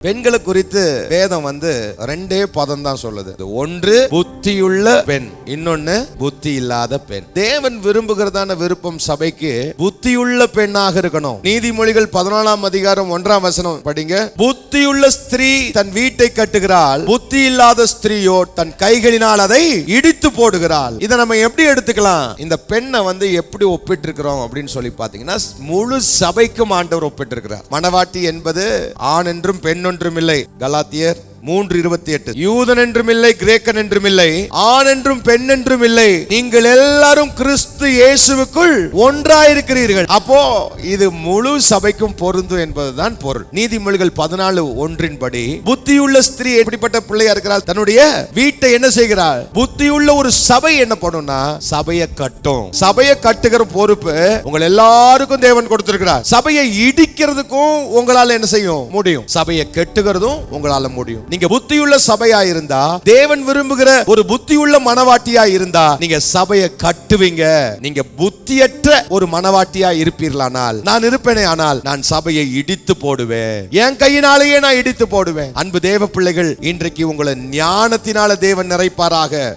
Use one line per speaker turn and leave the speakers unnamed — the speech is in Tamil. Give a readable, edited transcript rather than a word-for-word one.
பெண்களை குறித்து வேதம் ரெண்டே பதம் தான் சொல்லுது. ஒன்று புத்தியுள்ள பெண், இன்னொன்னு புத்தி இல்லாத பெண். தேவன் விரும்புகிறதான விருப்பம் சபைக்கு புத்தியுள்ள பெண்ணாக இருக்கணும். நீதிமொழிகள் 14ஆம் அதிகாரம் 1ஆம் வசனம் படிங்க. புத்தியுள்ள ஸ்திரீ தன் வீட்டை கட்டுகிறாள், புத்தி இல்லாத ஸ்திரீயோ தன் கைகளினால் அதை இடித்து போடுகிறாள். இதை நம்ம எப்படி எடுத்துக்கலாம்? இந்த பெண்ணை எப்படி ஒப்பிட்டு இருக்கிறோம் அப்படின்னு சொல்லி பாத்தீங்கன்னா, முழு சபைக்கும் ஆண்டவர் ஒப்பிட்டு இருக்கிறார். மணவாட்டி என்பது ஆண் என்றும் பெண் ஒன்றும் இல்லை. கலாத்தியர் 3:28. யூதன் என்றும் இல்லை, கிரேக்கன் என்றும் இல்லை, ஆண் என்றும் பெண் என்றும் இல்லை, நீங்கள் எல்லாரும் கிறிஸ்து இயேசுவுக்குள் ஒன்றாயிருக்கிறீர்கள். அப்போ இது முழு சபைக்கும் பொருந்தும் என்பதுதான் பொருள். நீதிமொழிகள் 14:1 படி புத்தியுள்ள ஸ்திரீ எப்படிப்பட்ட பிள்ளையா இருக்கிறாள்? தன்னுடைய வீட்டை என்ன செய்கிறாள்? புத்தியுள்ள ஒரு சபை என்ன பண்ணும்னா சபையை கட்டும். சபையை கட்டுகிற பொறுப்பு உங்கள் எல்லாருக்கும் தேவன் கொடுத்திருக்கிறார். சபையை இடிக்கிறதுக்கும் உங்களால என்ன செய்யும் முடியும், சபையை கெட்டுகிறதும் உங்களால முடியும். நீங்க புத்தியுள்ள சபையா இருந்தா, தேவன் விரும்புகிற ஒரு புத்தியுள்ள மனவாட்டியா இருந்தா, நீங்க சபையை கட்டுவீங்க. நீங்க புத்தியற்ற ஒரு மனவாட்டியா இருப்பீர்களானால், நான் இருப்பேனே ஆனால் நான் சபையை இடித்து போடுவேன். என் கையினாலேயே நான் இடித்து போடுவேன். அன்பு தேவ பிள்ளைகள், இன்றைக்கு உங்களை ஞானத்தினால தேவன் நிறைப்பாராக.